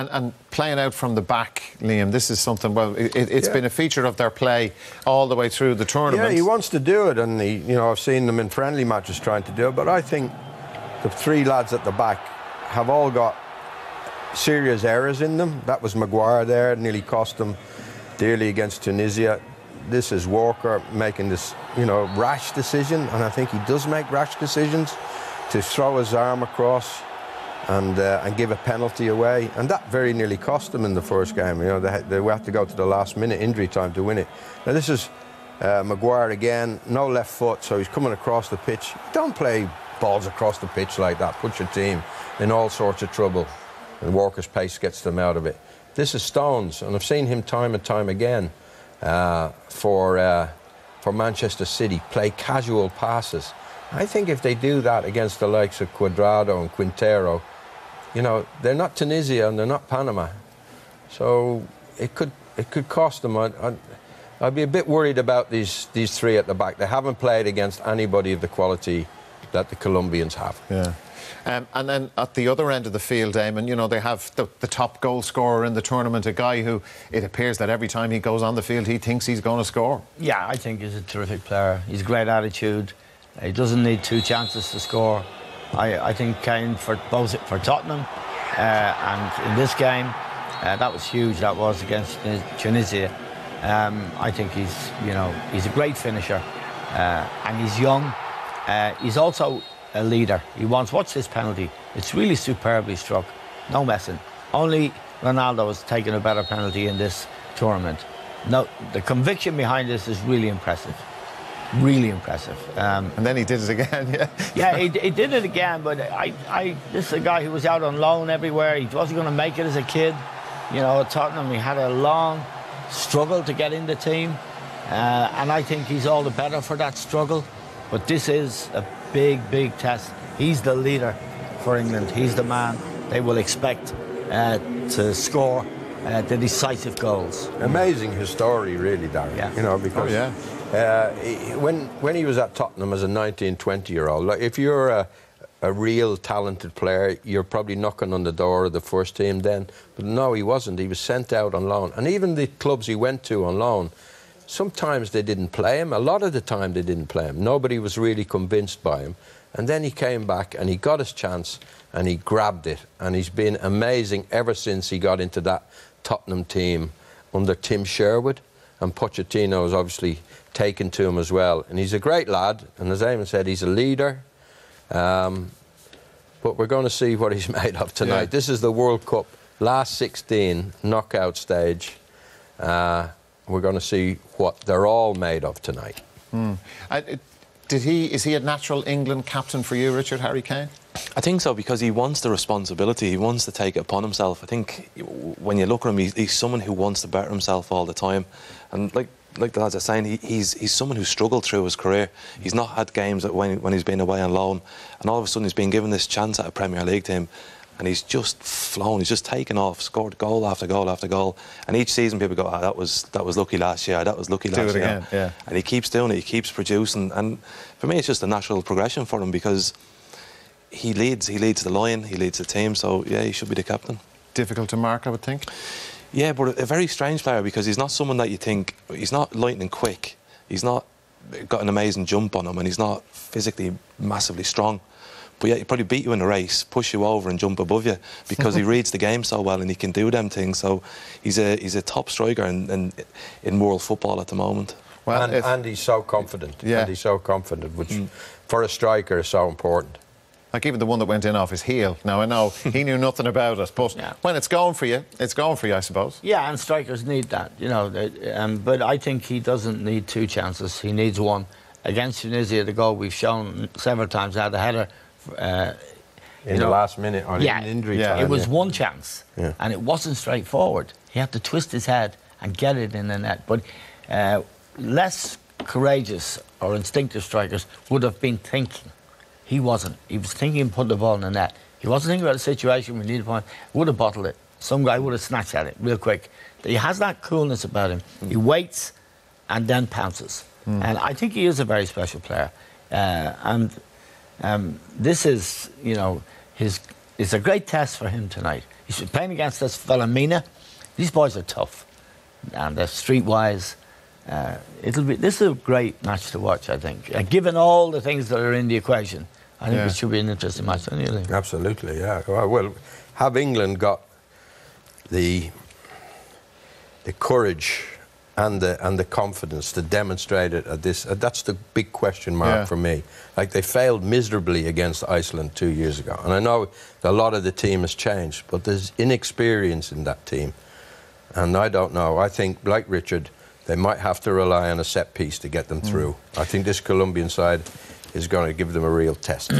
And playing out from the back, Liam, this is something, well, it's been a feature of their play all the way through the tournament. Yeah, he wants to do it, and I've seen them in friendly matches trying to do it, but I think the three lads at the back have all got serious errors in them. That was Maguire there, nearly cost them dearly against Tunisia. This is Walker making this, rash decision, and I think he does make rash decisions, to throw his arm across and give a penalty away, and that very nearly cost them in the first game. They have to go to the last minute injury time to win it. Now this is Maguire again, no left foot, so he's coming across the pitch. Don't play balls across the pitch like that. Put your team in all sorts of trouble, and Walker's pace gets them out of it. This is Stones, and I've seen him time and time again for Manchester City play casual passes. I think if they do that against the likes of Cuadrado and Quintero, they're not Tunisia and they're not Panama, so it could cost them. I'd be a bit worried about these three at the back. They haven't played against anybody of the quality that the Colombians have. Yeah. And then at the other end of the field, Eamon, they have the top goal scorer in the tournament, a guy who it appears that every time he goes on the field he thinks he's going to score. Yeah, I think he's a terrific player. He's a great attitude. He doesn't need two chances to score. I think Kane, both for Tottenham and in this game, that was huge. That was against Tunisia. I think he's a great finisher, and he's young. He's also a leader. Watch this penalty. It's really superbly struck. No messing. Only Ronaldo has taken a better penalty in this tournament. No, the conviction behind this is really impressive. Really impressive. And then he did it again, yeah. Yeah, he did it again, but this is a guy who was out on loan everywhere. He wasn't going to make it as a kid. At Tottenham, he had a long struggle to get in the team. And I think he's all the better for that struggle. But this is a big, big test. He's the leader for England. He's the man they will expect to score the decisive goals. Amazing his story, really, Darren. Yeah. Because when he was at Tottenham as a 19, 20-year-old, like if you're a real talented player, you're probably knocking on the door of the first team then. But no, he wasn't. He was sent out on loan. And even the clubs he went to on loan, sometimes they didn't play him. A lot of the time they didn't play him. Nobody was really convinced by him. And then he came back and he got his chance and he grabbed it. And he's been amazing ever since he got into that Tottenham team under Tim Sherwood. And Pochettino has obviously taken to him as well. And he's a great lad. And as Eamon said, he's a leader. But we're going to see what he's made of tonight. Yeah. This is the World Cup, last 16, knockout stage. We're going to see what they're all made of tonight. Is he a natural England captain for you, Richard, Harry Kane? I think so, because he wants the responsibility. He wants to take it upon himself. I think when you look at him, he's someone who wants to better himself all the time. And like the lads are saying, he's someone who struggled through his career. He's not had games when he's been away on loan, and all of a sudden he's been given this chance at a Premier League team, and he's just flown. He's just taken off, scored goal after goal after goal. And each season people go, that was lucky last year, that was lucky last year. Do it again, yeah. And he keeps doing it, he keeps producing. And for me, it's just a natural progression for him, because he leads the line, he leads the team, so yeah, he should be the captain. Difficult to mark, I would think. Yeah, but a very strange player, because he's not someone that you think, he's not lightning quick, he's not got an amazing jump on him, and he's not physically massively strong. But yeah, he'd probably beat you in a race, push you over and jump above you, because he reads the game so well and he can do them things. So he's a top striker in world football at the moment. Well, and he's so confident. Yeah. And he's so confident, which for a striker is so important. Like even the one that went in off his heel. Now, I know he knew nothing about it, but when it's going for you, it's going for you, I suppose. Yeah, and strikers need that, but I think he doesn't need two chances. He needs one. Against Tunisia, the goal we've shown several times now, the header... in the last minute or in injury time. It was one chance, and it wasn't straightforward. He had to twist his head and get it in the net. But less courageous or instinctive strikers would have been thinking. He wasn't. He was thinking put the ball in the net. He wasn't thinking about a situation we needed a point. Would have bottled it. Some guy would have snatched at it real quick. He has that coolness about him. He waits and then pounces. And I think he is a very special player. This is, it's a great test for him tonight. He's playing against this fella Mina. These boys are tough, and they're streetwise. This is a great match to watch, I think. Given all the things that are in the equation, I think it should be an interesting match. Don't you think? Absolutely, yeah. Well, have England got the courage and the confidence to demonstrate it at this? That's the big question mark for me. Like, they failed miserably against Iceland 2 years ago, and I know a lot of the team has changed, but there's inexperience in that team, and I don't know. I think, like Richard, they might have to rely on a set piece to get them through. I think this Colombian side is going to give them a real test.